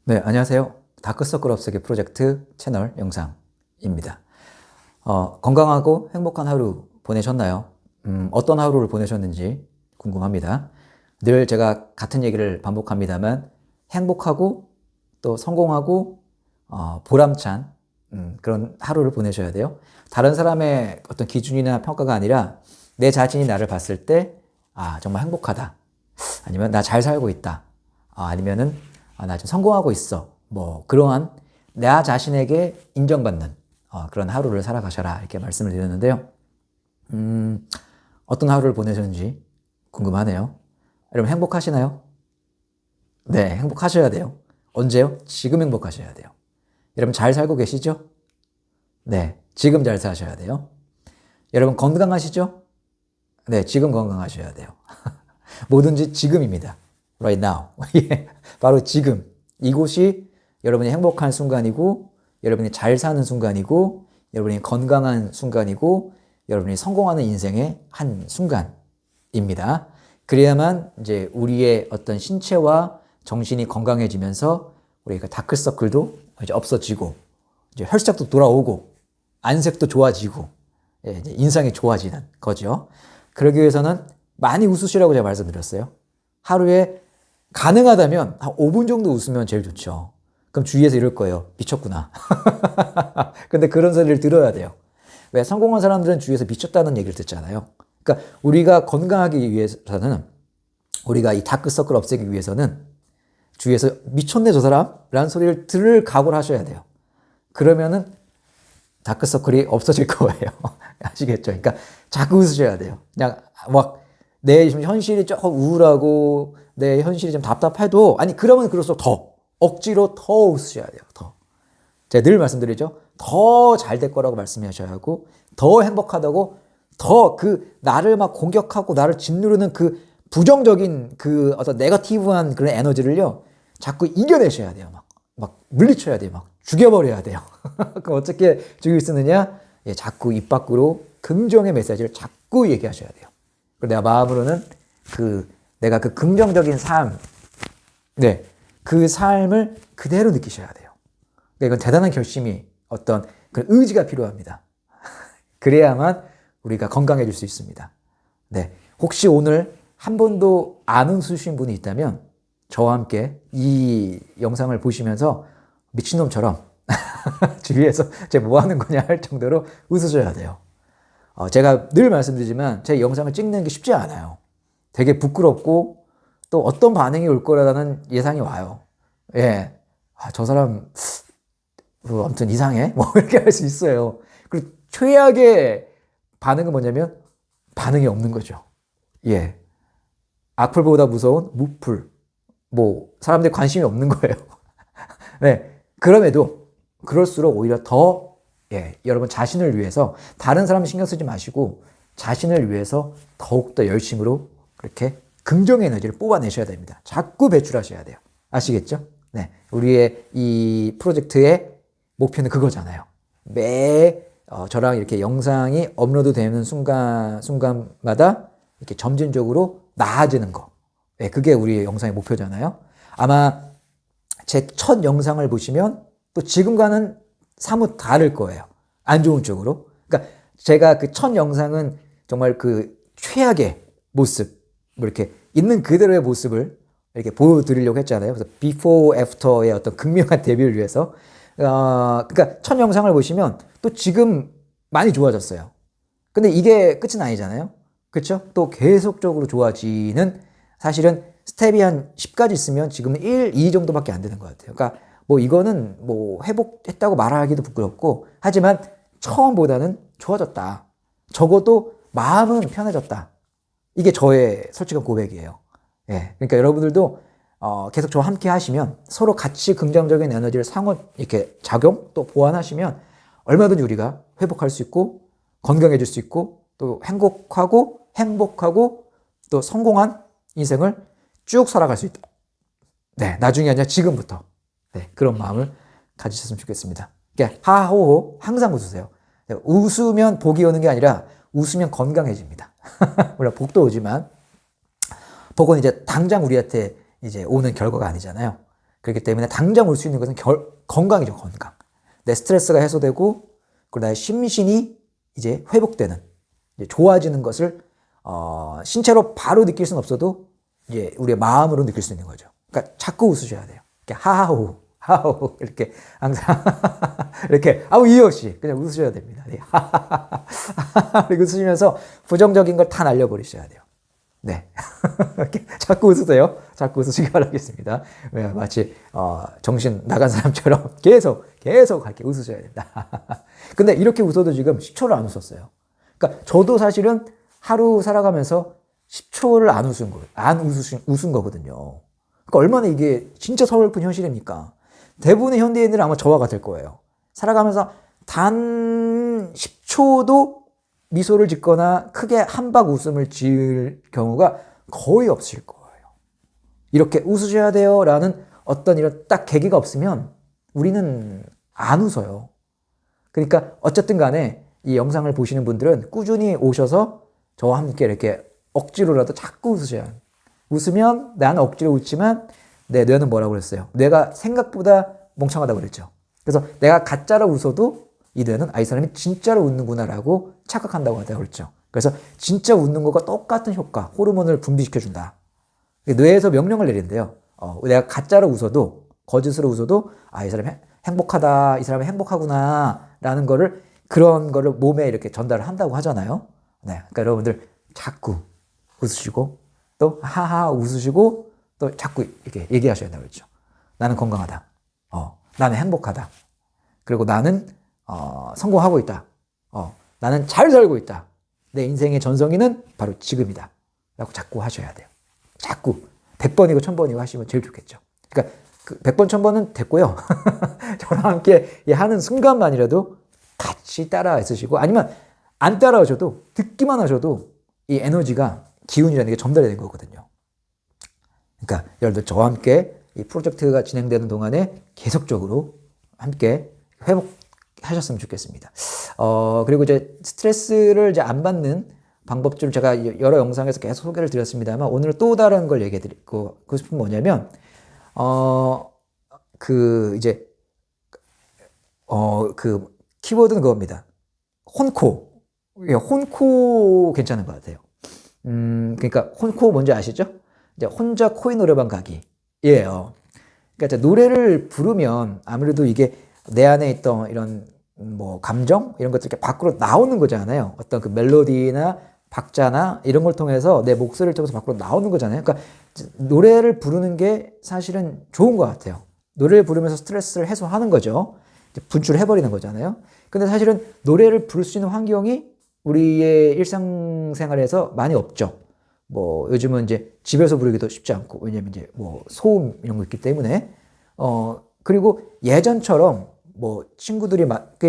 네, 안녕하세요. 다크서클 없애기 프로젝트 채널 영상입니다. 건강하고 행복한 하루 보내셨나요? 어떤 하루를 보내셨는지 궁금합니다. 늘 제가 같은 얘기를 반복합니다만 행복하고 또 성공하고 보람찬 그런 하루를 보내셔야 돼요. 다른 사람의 어떤 기준이나 평가가 아니라 내 자신이 나를 봤을 때 정말 행복하다. 아니면 나 잘 살고 있다. 아니면은 나 좀 성공하고 있어. 뭐 그러한 나 자신에게 인정받는 그런 하루를 살아가셔라 이렇게 말씀을 드렸는데요. 어떤 하루를 보내셨는지 궁금하네요. 여러분 행복하시나요? 네, 행복하셔야 돼요. 언제요? 지금 행복하셔야 돼요. 여러분 잘 살고 계시죠? 네, 지금 잘 사셔야 돼요. 여러분 건강하시죠? 네, 지금 건강하셔야 돼요. 뭐든지 지금입니다. Right now. 예, 바로 지금. 이곳이 여러분이 행복한 순간이고, 여러분이 잘 사는 순간이고, 여러분이 건강한 순간이고, 여러분이 성공하는 인생의 한 순간입니다. 그래야만 이제 우리의 어떤 신체와 정신이 건강해지면서 우리가 다크서클도 이제 없어지고, 이제 혈색도 돌아오고, 안색도 좋아지고, 이제 인상이 좋아지는 거죠. 그러기 위해서는 많이 웃으시라고 제가 말씀드렸어요. 하루에 가능하다면 한 5분 정도 웃으면 제일 좋죠. 그럼 주위에서 이럴 거예요. 미쳤구나. 근데 그런 소리를 들어야 돼요. 왜? 성공한 사람들은 주위에서 미쳤다는 얘기를 듣잖아요. 그러니까 우리가 건강하기 위해서는, 우리가 이 다크서클 없애기 위해서는 주위에서 미쳤네 저 사람? 라는 소리를 들을 각오를 하셔야 돼요. 그러면은 다크서클이 없어질 거예요. 아시겠죠? 그러니까 자꾸 웃으셔야 돼요. 그냥 막 내 현실이 조금 우울하고 내 현실이 좀 답답해도 그러면 그럴수록 더 억지로 더 웃으셔야 돼요. 더. 제가 늘 말씀드리죠. 더 잘 될 거라고 말씀하셔야 하고 더 행복하다고 더 나를 막 공격하고 나를 짓누르는 그 부정적인 그 어떤 네거티브한 그런 에너지를요. 자꾸 이겨내셔야 돼요. 막 물리쳐야 돼요. 막 죽여버려야 돼요. 그럼 어떻게 죽일 수 있느냐? 자꾸 입 밖으로 긍정의 메시지를 자꾸 얘기하셔야 돼요. 그리고 내가 마음으로는 내가 그 긍정적인 삶, 네, 그 삶을 그대로 느끼셔야 돼요. 그러니까 이건 대단한 결심이 어떤 그 의지가 필요합니다. 그래야만 우리가 건강해질 수 있습니다. 네, 혹시 오늘 한 번도 안 웃으신 분이 있다면 저와 함께 이 영상을 보시면서 미친놈처럼 주위에서 제가 뭐 하는 거냐 할 정도로 웃으셔야 돼요. 제가 늘 말씀드리지만 제 영상을 찍는 게 쉽지 않아요. 되게 부끄럽고 또 어떤 반응이 올 거라는 예상이 와요. 예. 저 사람, 아무튼 이상해? 뭐 이렇게 할 수 있어요. 그리고 최악의 반응은 뭐냐면 반응이 없는 거죠. 예. 악플보다 무서운 무플. 뭐, 사람들이 관심이 없는 거예요. 네. 그럼에도 그럴수록 오히려 더 여러분 자신을 위해서 다른 사람 신경 쓰지 마시고 자신을 위해서 더욱더 열심으로 그렇게 긍정의 에너지를 뽑아내셔야 됩니다. 자꾸 배출하셔야 돼요. 아시겠죠? 네. 우리의 이 프로젝트의 목표는 그거잖아요. 저랑 이렇게 영상이 업로드 되는 순간마다 이렇게 점진적으로 나아지는 거. 네, 그게 우리의 영상의 목표잖아요. 아마 제 첫 영상을 보시면 또 지금과는 사뭇 다를 거예요. 안 좋은 쪽으로. 그러니까 제가 그 첫 영상은 정말 그 최악의 모습, 뭐 이렇게 있는 그대로의 모습을 이렇게 보여드리려고 했잖아요. 그래서 before, after의 어떤 극명한 대비를 위해서. 그러니까 첫 영상을 보시면 또 지금 많이 좋아졌어요. 근데 이게 끝은 아니잖아요. 그렇죠? 또 계속적으로 좋아지는 사실은 스텝이 한 10가지 있으면 지금은 1, 2 정도밖에 안 되는 것 같아요. 그러니까 뭐 이거는 뭐 회복했다고 말하기도 부끄럽고 하지만 처음보다는 좋아졌다. 적어도 마음은 편해졌다. 이게 저의 솔직한 고백이에요. 예. 그러니까 여러분들도 계속 저와 함께 하시면 서로 같이 긍정적인 에너지를 상호 이렇게 작용 또 보완하시면 얼마든지 우리가 회복할 수 있고 건강해질 수 있고 또 행복하고 또 성공한 인생을 쭉 살아갈 수 있다. 네, 나중에 아니라 지금부터. 네, 그런 마음을 가지셨으면 좋겠습니다. 그러니까 하하호호 항상 웃으세요. 웃으면 복이 오는 게 아니라 웃으면 건강해집니다. 물론 복도 오지만 복은 이제 당장 우리한테 이제 오는 결과가 아니잖아요. 그렇기 때문에 당장 올 수 있는 것은 건강이죠, 건강. 내 스트레스가 해소되고, 그리고 나의 심신이 이제 회복되는, 이제 좋아지는 것을, 신체로 바로 느낄 수는 없어도, 이제 우리의 마음으로 느낄 수 있는 거죠. 그러니까 자꾸 웃으셔야 돼요. 이렇게 하하호, 하하호, 이렇게 항상, 이렇게 아무 이유 없이 그냥 웃으셔야 됩니다. 네. 이렇게 웃으시면서 부정적인 걸 다 날려버리셔야 돼요. 네. 이렇게 자꾸 웃으세요. 자꾸 웃으시기 바라겠습니다. 마치, 정신 나간 사람처럼 계속 이렇게 웃으셔야 된다. 근데 이렇게 웃어도 지금 10초를 안 웃었어요. 그러니까 저도 사실은 하루 살아가면서 10초를 안 웃은 거거든요. 그러니까 얼마나 이게 진짜 서글픈 현실입니까? 대부분의 현대인들은 아마 저와 같을 거예요. 살아가면서 단 10초도 미소를 짓거나 크게 한박 웃음을 지을 경우가 거의 없을 거예요. 이렇게 웃으셔야 돼요 라는 어떤 이런 딱 계기가 없으면 우리는 안 웃어요. 그러니까 어쨌든 간에 이 영상을 보시는 분들은 꾸준히 오셔서 저와 함께 이렇게 억지로라도 자꾸 웃으셔야 해요. 웃으면 나는 억지로 웃지만 내 뇌는 뭐라고 그랬어요? 뇌가 생각보다 멍청하다고 그랬죠. 그래서 내가 가짜로 웃어도 이 뇌는 이 사람이 진짜로 웃는구나라고 착각한다고 하다고 그랬죠. 그래서 진짜 웃는 것과 똑같은 효과, 호르몬을 분비시켜준다. 뇌에서 명령을 내린대요. 내가 가짜로 웃어도, 거짓으로 웃어도 이 사람이 행복하다, 이 사람이 행복하구나 라는 거를, 그런 거를 몸에 이렇게 전달을 한다고 하잖아요. 네, 그러니까 여러분들 자꾸 웃으시고 또 하하 웃으시고 또 자꾸 이렇게 얘기하셔야 된다고 그랬죠. 나는 건강하다. 나는 행복하다. 그리고 나는 성공하고 있다. 나는 잘 살고 있다. 내 인생의 전성기는 바로 지금이다. 라고 자꾸 하셔야 돼요. 자꾸 100번이고 1000번이고 하시면 제일 좋겠죠. 그러니까 100번 1000번은 됐고요. 저랑 함께 하는 순간만이라도 같이 따라 있으시고, 아니면 안 따라오셔도 듣기만 하셔도 이 에너지가, 기운이라는 게 전달이 된 거거든요. 그러니까 여러분들 저와 함께 이 프로젝트가 진행되는 동안에 계속적으로 함께 회복하셨으면 좋겠습니다. 그리고 이제 스트레스를 이제 안 받는 방법들을 제가 여러 영상에서 계속 소개를 드렸습니다만, 오늘은 또 다른 걸 얘기해 드리고 싶은 뭐냐면, 그 키워드는 그겁니다. 혼코. 혼코 괜찮은 것 같아요. 그러니까 혼코 뭔지 아시죠? 이제 혼자 코인 노래방 가기예요. 그러니까 노래를 부르면 아무래도 이게 내 안에 있던 이런 뭐 감정 이런 것들이 이렇게 밖으로 나오는 거잖아요. 어떤 그 멜로디나 박자나 이런 걸 통해서 내 목소리를 통해서 밖으로 나오는 거잖아요. 그러니까 노래를 부르는 게 사실은 좋은 것 같아요. 노래를 부르면서 스트레스를 해소하는 거죠. 분출해버리는 거잖아요. 근데 사실은 노래를 부를 수 있는 환경이 우리의 일상생활에서 많이 없죠. 뭐 요즘은 이제 집에서 부르기도 쉽지 않고, 왜냐면 이제 뭐 소음 이런 거 있기 때문에, 그리고 예전처럼 뭐 친구들이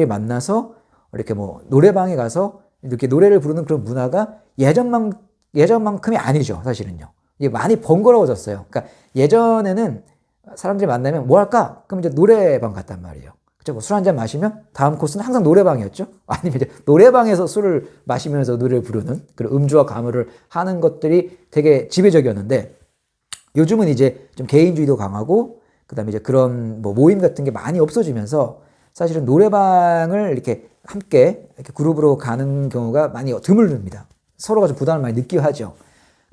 만나서 이렇게 뭐 노래방에 가서 이렇게 노래를 부르는 그런 문화가 예전만큼이 아니죠, 사실은요. 이게 많이 번거로워졌어요. 그러니까 예전에는 사람들이 만나면 뭐 할까? 그럼 이제 노래방 갔단 말이에요. 뭐 술 한잔 마시면 다음 코스는 항상 노래방이었죠. 아니면 이제 노래방에서 술을 마시면서 노래를 부르는 그런 음주와 가무를 하는 것들이 되게 지배적이었는데, 요즘은 이제 좀 개인주의도 강하고, 그다음에 이제 그런 뭐 모임 같은 게 많이 없어지면서 사실은 노래방을 이렇게 함께 이렇게 그룹으로 가는 경우가 많이 드물습니다. 서로가 좀 부담을 많이 느끼게 하죠.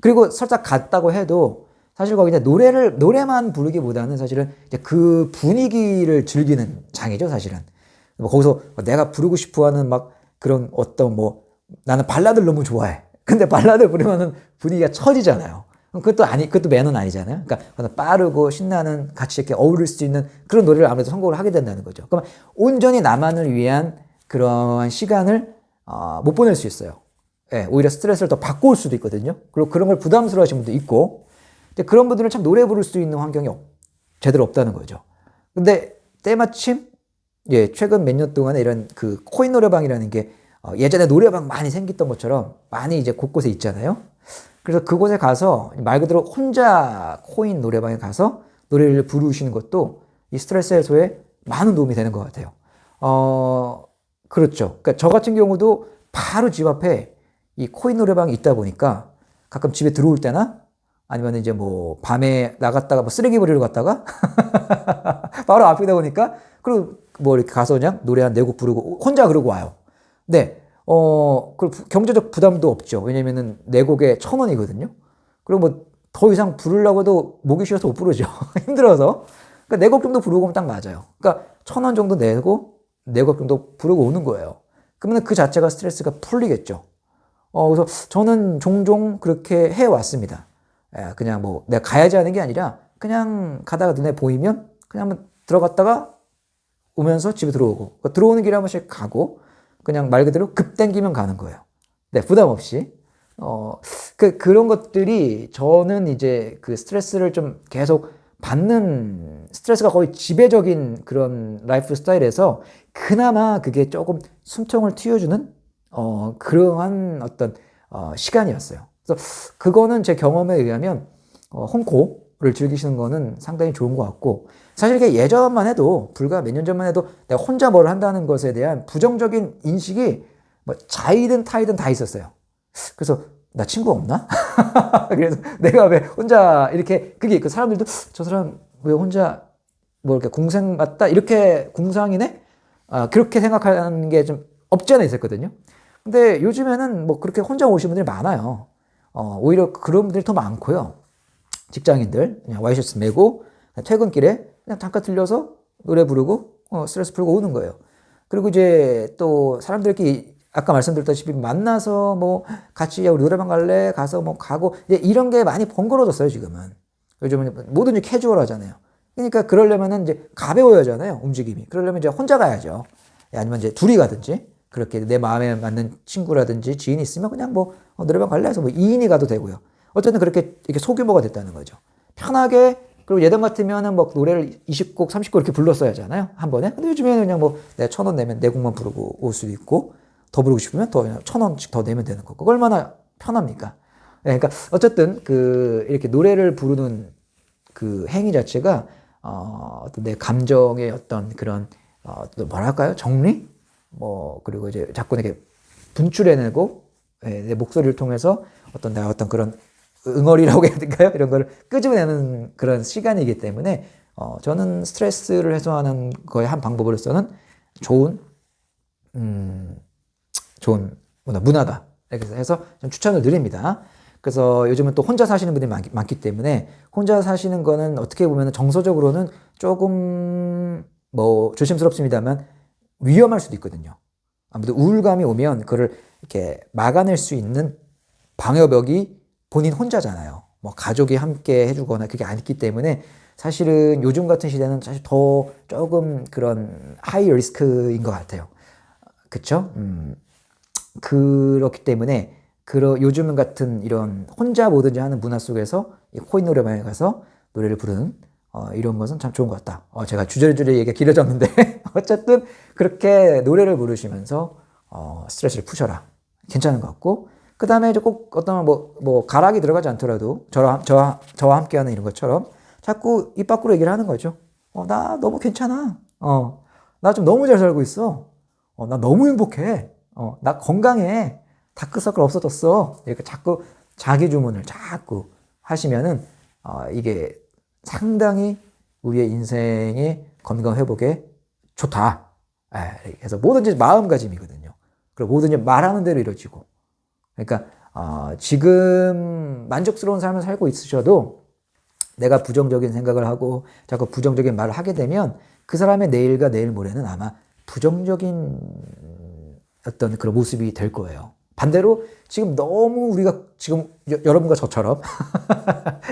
그리고 살짝 갔다고 해도 사실 거기 이제 노래만 부르기보다는 사실은 이제 그 분위기를 즐기는 장이죠, 사실은. 뭐 거기서 내가 부르고 싶어 하는 막 그런 어떤 뭐, 나는 발라드를 너무 좋아해. 근데 발라드 부르면은 분위기가 처지잖아요. 그것도 매너는 아니잖아요. 그러니까 빠르고 신나는, 같이 이렇게 어울릴 수 있는 그런 노래를 아무래도 선곡을 하게 된다는 거죠. 그러면 온전히 나만을 위한 그런 시간을 못 보낼 수 있어요. 예, 오히려 스트레스를 더 받고 올 수도 있거든요. 그리고 그런 걸 부담스러워 하시는 분도 있고, 근데 그런 분들은 참 노래 부를 수 있는 환경이 제대로 없다는 거죠. 근데 때마침 최근 몇 년 동안에 이런 그 코인 노래방이라는 게 예전에 노래방 많이 생겼던 것처럼 많이 이제 곳곳에 있잖아요. 그래서 그곳에 가서 말 그대로 혼자 코인 노래방에 가서 노래를 부르시는 것도 이 스트레스 해소에 많은 도움이 되는 것 같아요. 그렇죠. 그러니까 저 같은 경우도 바로 집 앞에 이 코인 노래방이 있다 보니까 가끔 집에 들어올 때나 아니면 이제 뭐 밤에 나갔다가 뭐 쓰레기 버리러 갔다가 바로 앞이다 보니까 그리고 뭐 이렇게 가서 그냥 노래 한 4곡 부르고 혼자 그러고 와요. 네. 그 경제적 부담도 없죠. 왜냐면은 4곡에 1,000원이거든요. 그리고 뭐 더 이상 부르려고 해도 목이 쉬어서 못 부르죠. 힘들어서. 그러니까 4곡 정도 부르고 오면 딱 맞아요. 그러니까 1,000원 정도 내고 4곡 정도 부르고 오는 거예요. 그러면 그 자체가 스트레스가 풀리겠죠. 그래서 저는 종종 그렇게 해 왔습니다. 그냥 뭐 내가 가야지 하는 게 아니라 그냥 가다가 눈에 보이면 그냥 한번 들어갔다가 오면서 집에 들어오고 그러니까 들어오는 길에 한 번씩 가고 그냥 말 그대로 급 땡기면 가는 거예요. 네, 부담 없이. 그런 것들이 저는 이제 그 스트레스를 좀 계속 받는 스트레스가 거의 지배적인 그런 라이프 스타일에서 그나마 그게 조금 숨통을 틔워주는 그러한 어떤 시간이었어요. 그래서 그거는 제 경험에 의하면 홈코를 즐기시는 거는 상당히 좋은 것 같고 사실 이게 예전만 해도 불과 몇 년 전만 해도 내가 혼자 뭘 한다는 것에 대한 부정적인 인식이 뭐 자이든 타이든 다 있었어요. 그래서 나 친구 없나? 그래서 내가 왜 혼자 이렇게 그게 그 사람들도 저 사람 왜 혼자 뭐 이렇게 공생 같다 이렇게 궁상이네? 그렇게 생각하는 게 좀 없지 않아 있었거든요. 근데 요즘에는 뭐 그렇게 혼자 오시는 분들이 많아요. 오히려 그런 분들이 더 많고요. 직장인들 그냥 와이셔츠 메고 퇴근길에 그냥 잠깐 들려서 노래 부르고 스트레스 풀고 오는 거예요. 그리고 이제 또 사람들끼리 아까 말씀드렸다시피 만나서 뭐 같이 우리 노래방 갈래? 가서 뭐 가고 이제 이런 게 많이 번거로워졌어요, 지금은. 요즘은 뭐든지 캐주얼 하잖아요. 그러니까 그러려면은 이제 가벼워야 하잖아요, 움직임이. 그러려면 이제 혼자 가야죠. 아니면 이제 둘이 가든지 그렇게 내 마음에 맞는 친구라든지 지인이 있으면 그냥 뭐 노래방 갈래 해서 뭐 2인이 가도 되고요. 어쨌든 그렇게 이렇게 소규모가 됐다는 거죠. 편하게 그리고 예전 같으면은 뭐 노래를 20곡, 30곡 이렇게 불렀어야 하잖아요. 한 번에. 근데 요즘에는 그냥 뭐 내가 1,000원 내면 4곡만 부르고 올 수도 있고 더 부르고 싶으면 더 1,000원씩 더 내면 되는 거고. 그거 얼마나 편합니까? 네, 그러니까 어쨌든 그 이렇게 노래를 부르는 그 행위 자체가 어떤 내 감정의 어떤 그런 뭐랄까요? 정리? 뭐 그리고 이제 자꾸 이렇게 분출해내고 내 목소리를 통해서 내가 어떤 그런 응어리라고 해야 될까요? 이런 거를 끄집어내는 그런 시간이기 때문에 저는 스트레스를 해소하는 거의 한 방법으로서는 좋은 문화다. 이렇게 해서 좀 추천을 드립니다. 그래서 요즘은 또 혼자 사시는 분들이 많기 때문에 혼자 사시는 거는 어떻게 보면 정서적으로는 조금 뭐 조심스럽습니다만 위험할 수도 있거든요. 아무래도 우울감이 오면 그거를 이렇게 막아낼 수 있는 방어벽이 본인 혼자잖아요. 뭐 가족이 함께 해주거나 그게 아니기 때문에 사실은 요즘 같은 시대는 사실 더 조금 그런 하이 리스크인 것 같아요. 그쵸? 그렇기 때문에 요즘 같은 이런 혼자 뭐든지 하는 문화 속에서 이 코인 노래방에 가서 노래를 부르는 이런 것은 참 좋은 것 같다. 제가 주저리주저리 얘기가 길어졌는데 어쨌든 그렇게 노래를 부르시면서 스트레스를 푸셔라. 괜찮은 것 같고 그 다음에 이제 꼭 어떤 뭐 가락이 들어가지 않더라도 저와 함께하는 이런 것처럼 자꾸 입 밖으로 얘기를 하는 거죠. 나 너무 괜찮아. 나 좀 너무 잘 살고 있어. 나 너무 행복해. 나 건강해. 다크서클 없어졌어. 이렇게 자꾸 자기 주문을 자꾸 하시면은 이게 상당히 우리의 인생의 건강 회복에 좋다. 그래서 뭐든지 마음가짐이거든요. 그리고 뭐든지 말하는 대로 이루어지고. 그러니까 지금 만족스러운 삶을 살고 있으셔도 내가 부정적인 생각을 하고 자꾸 부정적인 말을 하게 되면 그 사람의 내일과 내일 모레는 아마 부정적인 어떤 그런 모습이 될 거예요. 반대로 지금 너무 우리가 지금 여러분과 저처럼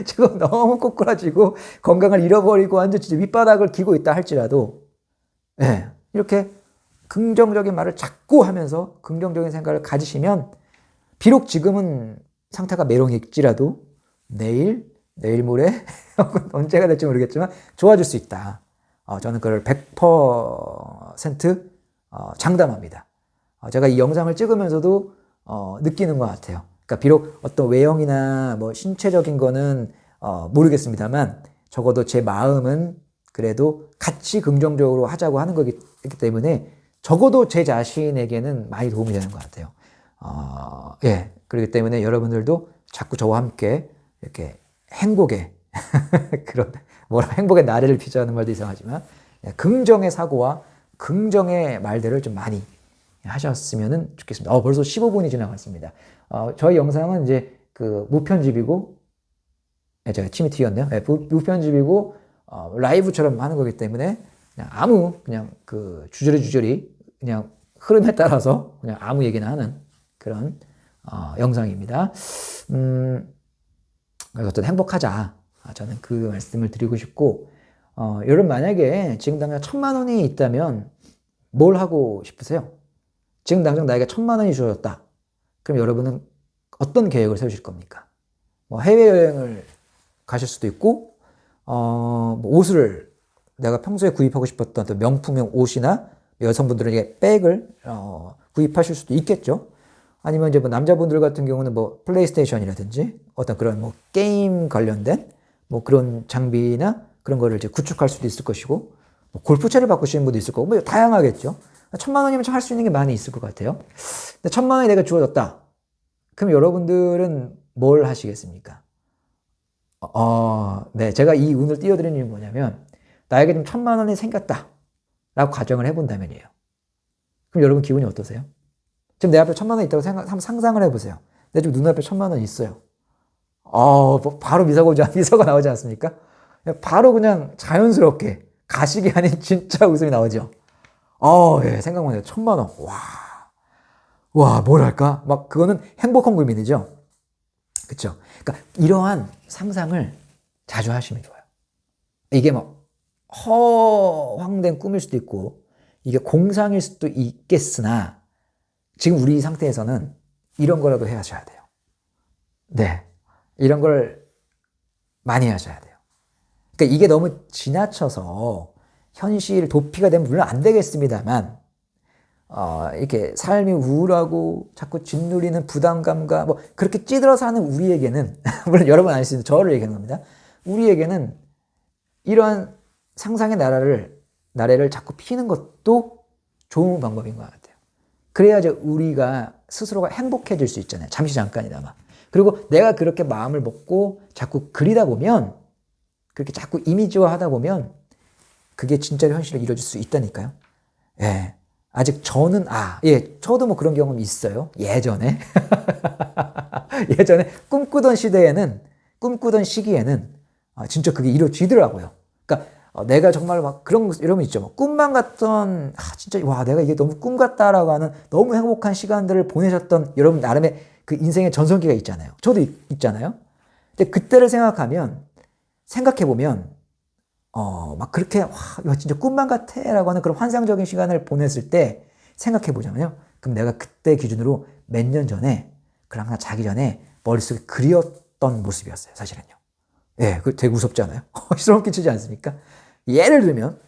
지금 너무 꼬꾸라지고 건강을 잃어버리고 완전 진짜 밑바닥을 기고 있다 할지라도 이렇게 긍정적인 말을 자꾸 하면서 긍정적인 생각을 가지시면 비록 지금은 상태가 메롱일지라도 내일 모레 언제가 될지 모르겠지만 좋아질 수 있다. 저는 그걸 100% 장담합니다. 제가 이 영상을 찍으면서도 느끼는 것 같아요. 그러니까 비록 어떤 외형이나 뭐 신체적인 거는 모르겠습니다만 적어도 제 마음은 그래도 같이 긍정적으로 하자고 하는 거기 때문에 적어도 제 자신에게는 많이 도움이 되는 것 같아요. 그렇기 때문에 여러분들도 자꾸 저와 함께 이렇게 행복의 그런 뭐라 행복의 나래를 피자하는 말도 이상하지만 긍정의 사고와 긍정의 말들을 좀 많이 하셨으면 좋겠습니다. 벌써 15분이 지나갔습니다. 저희 영상은 이제 그 무편집이고 제가 침이 튀었네요. 무편집이고 라이브처럼 하는 거기 때문에 그냥 그 주저리 그냥 흐름에 따라서 그냥 아무 얘기나 하는 그런 영상입니다. 그래서 어떤 행복하자. 저는 그 말씀을 드리고 싶고, 여러분 만약에 지금 당장 1,000만 원이 있다면 뭘 하고 싶으세요? 지금 당장 나에게 1,000만 원이 주어졌다. 그럼 여러분은 어떤 계획을 세우실 겁니까? 뭐 해외여행을 가실 수도 있고, 뭐 옷을 내가 평소에 구입하고 싶었던 또 명품형 옷이나 여성분들에게 백을 구입하실 수도 있겠죠. 아니면 이제 뭐 남자분들 같은 경우는 뭐 플레이스테이션이라든지 어떤 그런 뭐 게임 관련된 뭐 그런 장비나 그런 거를 이제 구축할 수도 있을 것이고, 뭐 골프채를 바꾸시는 분도 있을 거고, 뭐 다양하겠죠. 1,000만 원이면 참 할 수 있는 게 많이 있을 것 같아요. 근데 1,000만 원이 내가 주어졌다. 그럼 여러분들은 뭘 하시겠습니까? 네, 제가 이 운을 띄워드리는 이유는 뭐냐면, 나에게 좀 1,000만 원이 생겼다. 라고 가정을 해본다면이에요. 그럼 여러분 기분이 어떠세요? 지금 내 앞에 1,000만 원 있다고 한번 상상을 해보세요. 내 지금 눈앞에 1,000만 원 있어요. 바로 미소가 나오지 않습니까? 바로 그냥 자연스럽게 가식이 아닌 진짜 웃음이 나오죠. 예, 생각만 해요. 1,000만 원. 와, 뭘 할까? 막 그거는 행복한 고민이죠. 그쵸? 그러니까 이러한 상상을 자주 하시면 좋아요. 이게 뭐 허황된 꿈일 수도 있고 이게 공상일 수도 있겠으나 지금 우리 상태에서는 이런 거라도 하셔야 돼요. 네, 이런 걸 많이 하셔야 돼요. 그러니까 이게 너무 지나쳐서 현실 도피가 되면 물론 안 되겠습니다만 이렇게 삶이 우울하고 자꾸 짓누리는 부담감과 뭐 그렇게 찌들어 사는 우리에게는 물론 여러분 아시는 저를 얘기하는 겁니다. 우리에게는 이러한 상상의 나래를 자꾸 피는 것도 좋은 방법인 것 같아요. 그래야 이제 우리가 스스로가 행복해질 수 있잖아요. 잠깐이나마. 그리고 내가 그렇게 마음을 먹고 자꾸 그리다 보면, 그렇게 자꾸 이미지화 하다 보면 그게 진짜로 현실로 이루어질 수 있다니까요. 예. 아직 저는, 저도 뭐 그런 경험이 있어요. 예전에. 예전에 꿈꾸던 시기에는 진짜 그게 이루어지더라고요. 그러니까 내가 정말 막 이런 거 있죠. 뭐 꿈만 같던, 진짜, 내가 이게 너무 꿈 같다라고 하는 너무 행복한 시간들을 보내셨던 여러분 나름의 그 인생의 전성기가 있잖아요. 저도 있잖아요. 근데 그때를 생각해보면, 막 그렇게, 이거 진짜 꿈만 같아 라고 하는 그런 환상적인 시간을 보냈을 때 생각해보자면요. 그럼 내가 그때 기준으로 몇 년 전에, 그냥 하나 자기 전에 머릿속에 그리웠던 모습이었어요. 사실은요. 예, 그 되게 무섭지 않아요? 시소름 끼치지 않습니까? 예를 들면,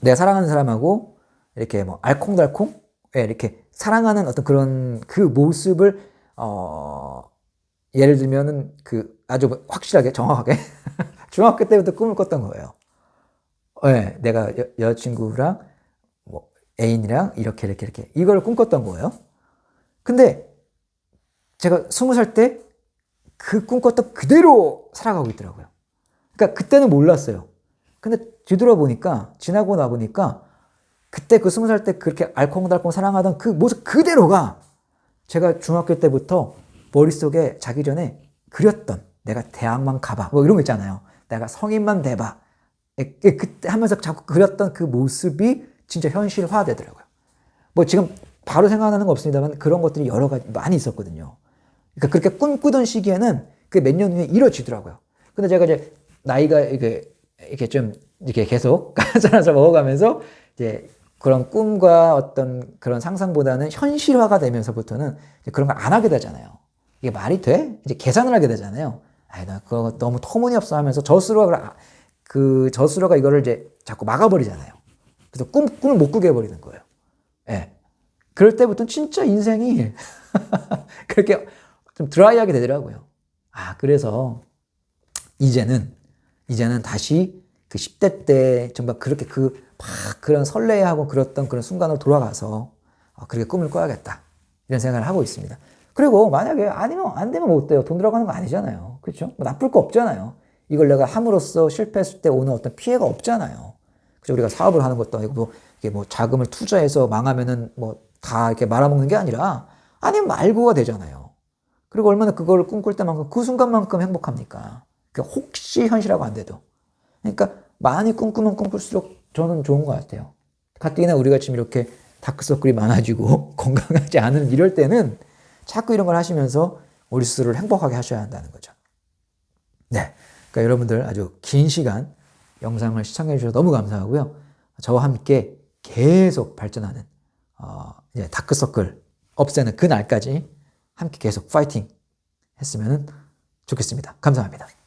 내가 사랑하는 사람하고 이렇게 뭐 알콩달콩, 이렇게 사랑하는 어떤 그런 그 모습을, 예를 들면은 아주 확실하게, 정확하게, 중학교 때부터 꿈을 꿨던 거예요. 예, 내가 여자친구랑 뭐 애인이랑 이렇게 이걸 꿈꿨던 거예요. 근데 제가 20살 때 그 꿈꿨던 그대로 살아가고 있더라고요. 그러니까 그때는 몰랐어요. 근데 지나고 나보니까 그때 그 20살 때 그렇게 알콩달콩 사랑하던 그 모습 그대로가 제가 중학교 때부터 머릿속에 자기 전에 그렸던, 내가 대학만 가봐 뭐 이런 거 있잖아요. 내가 성인만 돼봐. 그때 하면서 자꾸 그렸던 그 모습이 진짜 현실화 되더라고요. 뭐 지금 바로 생각나는 건 없습니다만 그런 것들이 여러 가지 많이 있었거든요. 그러니까 그렇게 꿈꾸던 시기에는 그 몇 년 후에 이루어지더라고요. 근데 제가 이제 나이가 이렇게 좀 이렇게 계속 한잔한잔 먹어가면서 이제 그런 꿈과 어떤 그런 상상보다는 현실화가 되면서부터는 그런 걸 안 하게 되잖아요. 이게 말이 돼? 이제 계산을 하게 되잖아요. 나 그거 너무 터무니없어 하면서 저스로가 이거를 이제 자꾸 막아버리잖아요. 그래서 꿈을 못 꾸게 해버리는 거예요. 예. 그럴 때부터는 진짜 인생이 그렇게 좀 드라이하게 되더라고요. 그래서 이제는 다시 그 10대 때 정말 그렇게 그런 설레하고 그랬던 그런 순간으로 돌아가서 그렇게 꿈을 꿔야겠다. 이런 생각을 하고 있습니다. 그리고 만약에 안 되면 뭐 어때요? 돈 들어가는 거 아니잖아요. 그렇죠? 뭐 나쁠 거 없잖아요. 이걸 내가 함으로써 실패했을 때 오는 어떤 피해가 없잖아요. 그죠? 우리가 사업을 하는 것도 아니고 뭐 이게 뭐 자금을 투자해서 망하면은 뭐 다 이렇게 말아먹는 게 아니라 아니면 말고가 되잖아요. 그리고 얼마나 그걸 꿈꿀 때만큼 그 순간만큼 행복합니까? 그러니까 혹시 현실하고 안 돼도. 그러니까 많이 꿈꾸면 꿈꿀수록 저는 좋은 것 같아요. 가뜩이나 우리가 지금 이렇게 다크서클이 많아지고 건강하지 않은 이럴 때는 자꾸 이런 걸 하시면서 우리 스스로를 행복하게 하셔야 한다는 거죠. 네. 그러니까 여러분들 아주 긴 시간 영상을 시청해 주셔서 너무 감사하고요. 저와 함께 계속 발전하는 이제 다크서클 없애는 그날까지 함께 계속 파이팅 했으면 좋겠습니다. 감사합니다.